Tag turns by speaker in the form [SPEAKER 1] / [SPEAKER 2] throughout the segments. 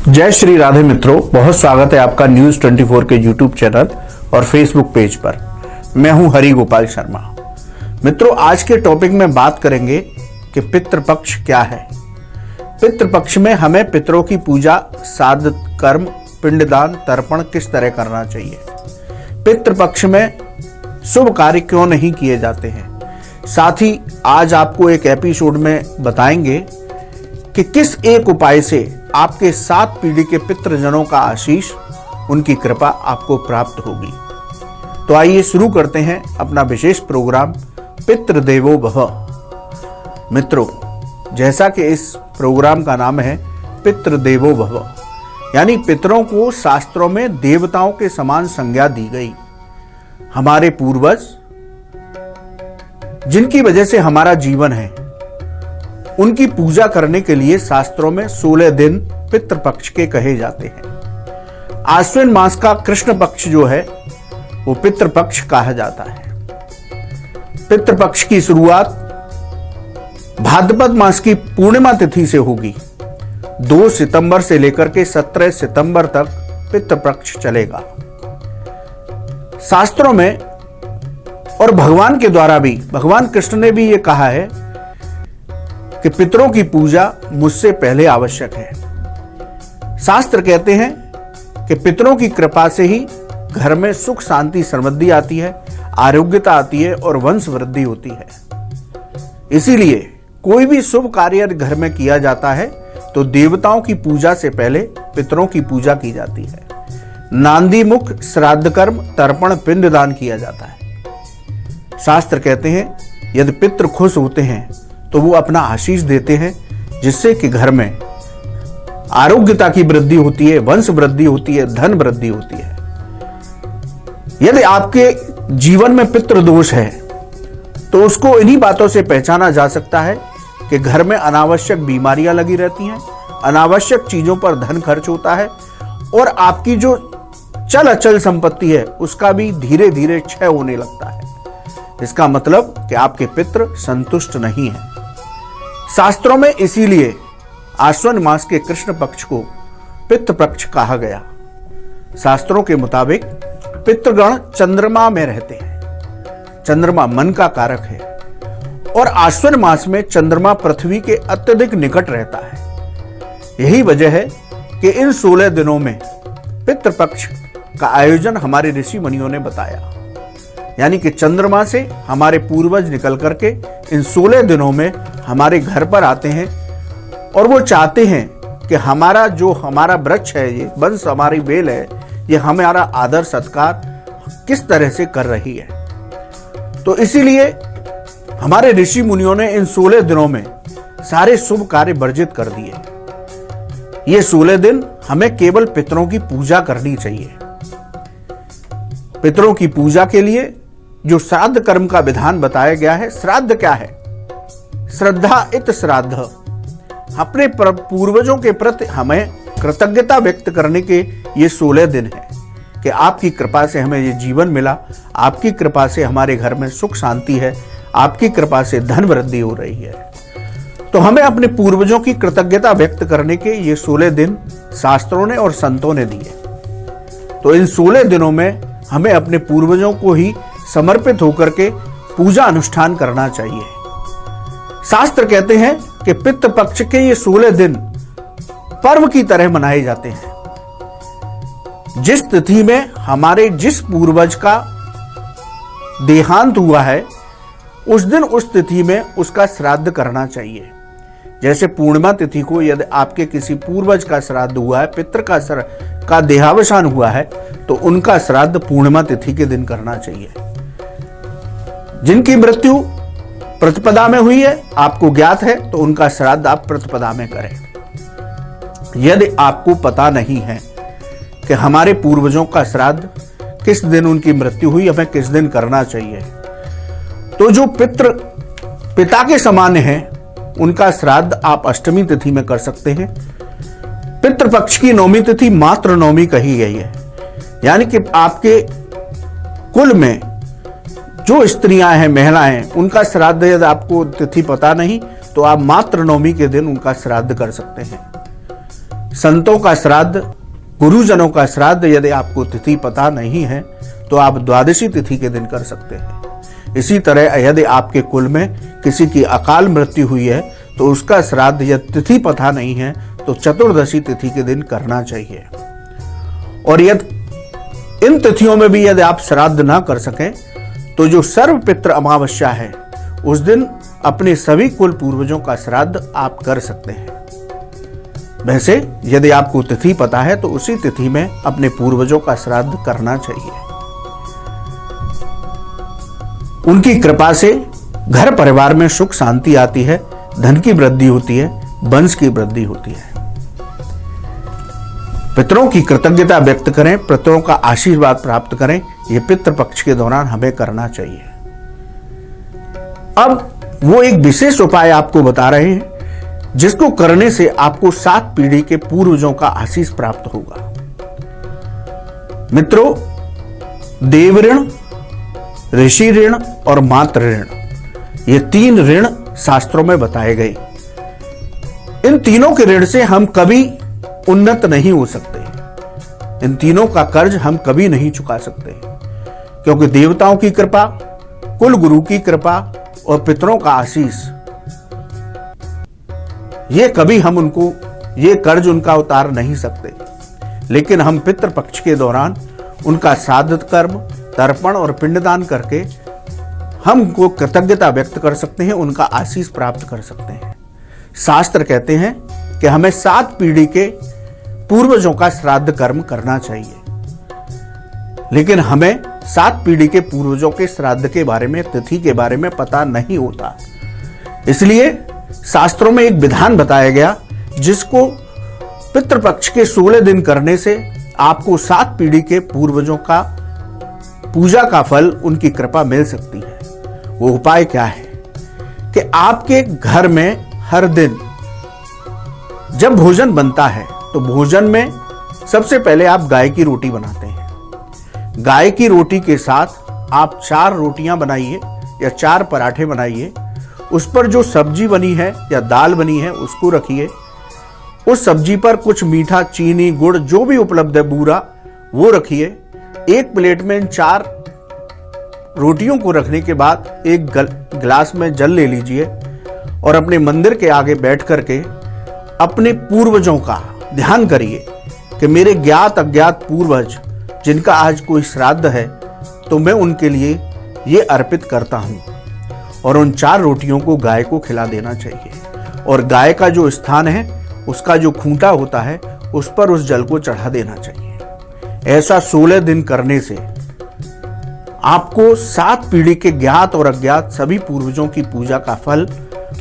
[SPEAKER 1] जय श्री राधे मित्रों, बहुत स्वागत है आपका न्यूज 24 के यूट्यूब चैनल और फेसबुक पेज पर। मैं हूं हरि गोपाल शर्मा। मित्रों, आज के टॉपिक में बात करेंगे कि पितृपक्ष क्या है। पितृपक्ष में हमें पितरों की पूजा, श्राद्ध कर्म, पिंडदान, तर्पण किस तरह करना चाहिए। पितृपक्ष में शुभ कार्य क्यों नहीं किए जाते हैं। साथ ही आज आपको एक एपिसोड में बताएंगे कि किस एक उपाय से आपके 7 पीढ़ी के पितृजनों का आशीष, उनकी कृपा आपको प्राप्त होगी। तो आइए शुरू करते हैं अपना विशेष प्रोग्राम पितृदेवो भव। मित्रों, जैसा कि इस प्रोग्राम का नाम है पितृदेवो भव, यानी पितरों को शास्त्रों में देवताओं के समान संज्ञा दी गई। हमारे पूर्वज, जिनकी वजह से हमारा जीवन है, उनकी पूजा करने के लिए शास्त्रों में 16 दिन पितृपक्ष के कहे जाते हैं। आश्विन मास का कृष्ण पक्ष जो है वो पितृपक्ष कहा जाता है। पितृपक्ष की शुरुआत भाद्रपद मास की पूर्णिमा तिथि से होगी। 2 सितंबर से लेकर के 17 सितंबर तक पितृपक्ष चलेगा। शास्त्रों में और भगवान के द्वारा भी, भगवान कृष्ण ने भी ये कहा है कि पितरों की पूजा मुझसे पहले आवश्यक है। शास्त्र कहते हैं कि पितरों की कृपा से ही घर में सुख, शांति, समृद्धि आती है, आरोग्यता आती है और वंश वृद्धि होती है। इसीलिए कोई भी शुभ कार्य घर में किया जाता है तो देवताओं की पूजा से पहले पितरों की पूजा की जाती है। नांदी मुख, श्राद्ध कर्म, तर्पण, पिंडदान किया जाता है। शास्त्र कहते हैं यदि पितृ खुश होते हैं तो वो अपना आशीष देते हैं, जिससे कि घर में आरोग्यता की वृद्धि होती है, वंश वृद्धि होती है, धन वृद्धि होती है। यदि आपके जीवन में पितृ दोष है तो उसको इन्हीं बातों से पहचाना जा सकता है कि घर में अनावश्यक बीमारियां लगी रहती हैं, अनावश्यक चीजों पर धन खर्च होता है और आपकी जो चल अचल संपत्ति है उसका भी धीरे धीरे क्षय होने लगता है। इसका मतलब कि आपके पितृ संतुष्ट नहीं है। शास्त्रों में इसीलिए आश्विन मास के कृष्ण पक्ष को पितृपक्ष कहा गया। शास्त्रों के मुताबिक पितृगण चंद्रमा में रहते हैं। चंद्रमा मन का कारक है और आश्विन मास में चंद्रमा पृथ्वी के अत्यधिक निकट रहता है। यही वजह है कि इन 16 दिनों में पितृपक्ष का आयोजन हमारे ऋषि मुनियों ने बताया। यानी कि चंद्रमा से हमारे पूर्वज निकल करके इन 16 दिनों में हमारे घर पर आते हैं और वो चाहते हैं कि हमारा वृक्ष है, ये वंश, हमारी बेल है, ये हमारा आदर सत्कार किस तरह से कर रही है। तो इसीलिए हमारे ऋषि मुनियों ने इन 16 दिनों में सारे शुभ कार्य वर्जित कर दिए। ये 16 दिन हमें केवल पितरों की पूजा करनी चाहिए। पितरों की पूजा के लिए जो श्राद्ध कर्म का विधान बताया गया है। श्राद्ध क्या है? श्रद्धा इत श्राद्ध। अपने पूर्वजों के प्रति हमें कृतज्ञता व्यक्त करने के ये 16 दिन है कि आपकी कृपा से हमें ये जीवन मिला, आपकी कृपा से हमारे घर में सुख शांति है, आपकी कृपा से धन वृद्धि हो रही है। तो हमें अपने पूर्वजों की कृतज्ञता व्यक्त करने के ये 16 दिन शास्त्रों ने और संतों ने दिए। तो इन 16 दिनों में हमें अपने पूर्वजों को ही समर्पित होकर के पूजा अनुष्ठान करना चाहिए। शास्त्र कहते हैं कि पितृपक्ष के ये 16 दिन पर्व की तरह मनाए जाते हैं। जिस तिथि में हमारे जिस पूर्वज का देहांत हुआ है उस दिन उस तिथि में उसका श्राद्ध करना चाहिए। जैसे पूर्णिमा तिथि को यदि आपके किसी पूर्वज का श्राद्ध हुआ है, पितृ का देहावसान हुआ है, तो उनका श्राद्ध पूर्णिमा तिथि के दिन करना चाहिए। जिनकी मृत्यु प्रतिपदा में हुई है, आपको ज्ञात है, तो उनका श्राद्ध आप प्रतिपदा में करें। यदि आपको पता नहीं है कि हमारे पूर्वजों का श्राद्ध किस दिन उनकी मृत्यु हुई, हमें किस दिन करना चाहिए, तो जो पिता के समान है उनका श्राद्ध आप अष्टमी तिथि में कर सकते हैं। पितृपक्ष की नौमी तिथि मात्र नौमी कही गई है। यानी कि आपके कुल में जो स्त्रियां हैं, महिलाएं, उनका श्राद्ध यदि आपको तिथि पता नहीं तो आप मात्र नौमी के दिन उनका श्राद्ध कर सकते हैं। संतों का श्राद्ध, गुरुजनों का श्राद्ध यदि आपको तिथि पता नहीं है तो आप द्वादशी तिथि के दिन कर सकते हैं। इसी तरह यदि आपके कुल में किसी की अकाल मृत्यु हुई है तो उसका श्राद्ध यदि तिथि पता नहीं है तो चतुर्दशी तिथि के दिन करना चाहिए। और यदि इन तिथियों में भी यदि आप श्राद्ध ना कर सकें तो जो सर्वपित्र अमावस्या है उस दिन अपने सभी कुल पूर्वजों का श्राद्ध आप कर सकते हैं। वैसे यदि आपको तिथि पता है तो उसी तिथि में अपने पूर्वजों का श्राद्ध करना चाहिए। उनकी कृपा से घर परिवार में सुख शांति आती है, धन की वृद्धि होती है, वंश की वृद्धि होती है। पितरों की कृतज्ञता व्यक्त करें, पितरों का आशीर्वाद प्राप्त करें, यह पितृपक्ष के दौरान हमें करना चाहिए। अब वो एक विशेष उपाय आपको बता रहे हैं जिसको करने से आपको 7 पीढ़ी के पूर्वजों का आशीष प्राप्त होगा। मित्रों, देव ऋण, ऋषि ऋण और मातृ ऋण, ये 3 ऋण शास्त्रों में बताए गए। इन तीनों के ऋण से हम कभी उन्नत नहीं हो सकते। इन तीनों का कर्ज हम कभी नहीं चुका सकते, क्योंकि देवताओं की कृपा, कुल गुरु की कृपा और पितरों का आशीष, ये कभी हम उनको ये कर्ज उनका उतार नहीं सकते। लेकिन हम पितृपक्ष के दौरान उनका श्राद्ध कर्म, तर्पण और पिंडदान करके हम उनको कृतज्ञता व्यक्त कर सकते हैं, उनका आशीष प्राप्त कर सकते हैं। शास्त्र कहते हैं कि हमें 7 पीढ़ी के पूर्वजों का श्राद्ध कर्म करना चाहिए, लेकिन हमें 7 पीढ़ी के पूर्वजों के श्राद्ध के बारे में, तिथि के बारे में पता नहीं होता। इसलिए शास्त्रों में एक विधान बताया गया जिसको पितृपक्ष के 16 दिन करने से आपको 7 पीढ़ी के पूर्वजों का पूजा का फल, उनकी कृपा मिल सकती है। वो उपाय क्या है कि आपके घर में हर दिन जब भोजन बनता है तो भोजन में सबसे पहले आप गाय की रोटी बनाते हैं। गाय की रोटी के साथ आप 4 रोटियां बनाइए या 4 पराठे बनाइए। उस पर जो सब्जी बनी है या दाल बनी है उसको रखिए। उस सब्जी पर कुछ मीठा, चीनी, गुड़ जो भी उपलब्ध है, बूरा, वो रखिए। एक प्लेट में इन 4 रोटियों को रखने के बाद एक गिलास में जल ले लीजिए और अपने मंदिर के आगे बैठ करके अपने पूर्वजों का ध्यान करिए कि मेरे ज्ञात अज्ञात पूर्वज जिनका आज कोई श्राद्ध है तो मैं उनके लिए ये अर्पित करता हूं। और उन 4 रोटियों को गाय को खिला देना चाहिए और गाय का जो स्थान है, उसका जो खूंटा होता है, उस पर उस जल को चढ़ा देना चाहिए। ऐसा 16 दिन करने से आपको 7 पीढ़ी के ज्ञात और अज्ञात सभी पूर्वजों की पूजा का फल,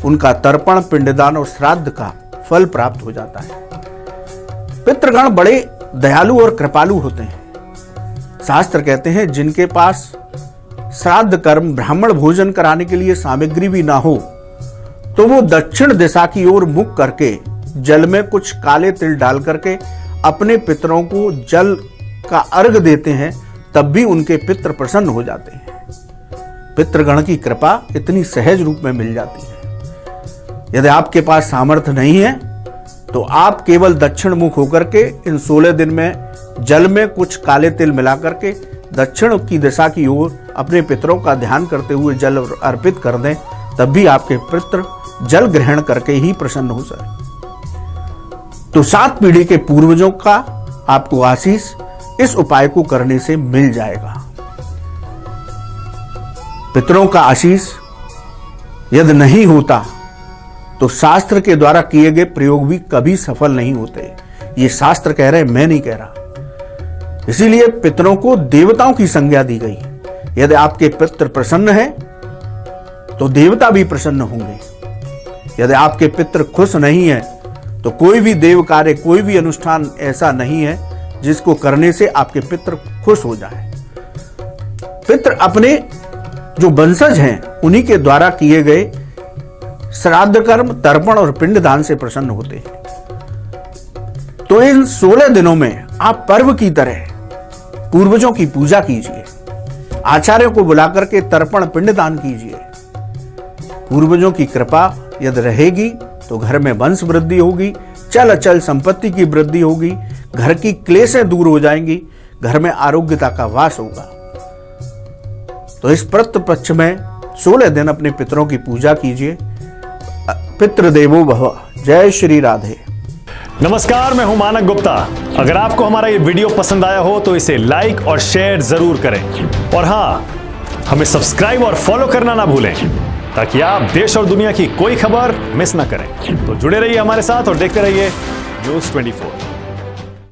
[SPEAKER 1] उनका तर्पण, पिंडदान और श्राद्ध का फल प्राप्त हो जाता है। पितृगण बड़े दयालु और कृपालु होते हैं। शास्त्र कहते हैं जिनके पास श्राद्ध कर्म, ब्राह्मण भोजन कराने के लिए सामग्री भी ना हो तो वो दक्षिण दिशा की ओर मुख करके जल में कुछ काले तिल डाल करके अपने पितरों को जल का अर्घ देते हैं, तब भी उनके पितृ प्रसन्न हो जाते हैं। पितृगण की कृपा इतनी सहज रूप में मिल जाती है। यदि आपके पास सामर्थ्य नहीं है तो आप केवल दक्षिण मुख होकर के इन 16 दिन में जल में कुछ काले तिल मिला करके दक्षिण की दिशा की ओर अपने पितरों का ध्यान करते हुए जल अर्पित कर दें, तब भी आपके पितृ जल ग्रहण करके ही प्रसन्न हो सके। तो 7 पीढ़ी के पूर्वजों का आपको आशीष इस उपाय को करने से मिल जाएगा। पितरों का आशीष यदि नहीं होता तो शास्त्र के द्वारा किए गए प्रयोग भी कभी सफल नहीं होते। ये शास्त्र कह रहे, मैं नहीं कह रहा। इसीलिए पितरों को देवताओं की संज्ञा दी गई। यदि आपके पितृ प्रसन्न है तो देवता भी प्रसन्न होंगे। यदि आपके पितृ खुश नहीं है तो कोई भी देव कार्य, कोई भी अनुष्ठान ऐसा नहीं है जिसको करने से आपके पितृ खुश हो जाए। पितृ अपने जो वंशज हैं उन्हीं के द्वारा किए गए श्राद्ध कर्म, तर्पण और पिंडदान से प्रसन्न होते हैं। तो इन 16 दिनों में आप पर्व की तरह पूर्वजों की पूजा कीजिए, आचार्य को बुलाकर के तर्पण पिंडदान कीजिए। पूर्वजों की कृपा यदि रहेगी तो घर में वंश वृद्धि होगी, चल अचल संपत्ति की वृद्धि होगी, घर की क्लेशें दूर हो जाएंगी, घर में आरोग्यता का वास होगा। तो इस पितृ पक्ष में 16 दिन अपने पितरों की पूजा कीजिए। पितृदेवो भव। जय श्री राधे।
[SPEAKER 2] नमस्कार, मैं हूं मानक गुप्ता। अगर आपको हमारा ये वीडियो पसंद आया हो तो इसे लाइक और शेयर जरूर करें, और हां, हमें सब्सक्राइब और फॉलो करना ना भूलें ताकि आप देश और दुनिया की कोई खबर मिस ना करें। तो जुड़े रहिए हमारे साथ और देखते रहिए न्यूज़ 24।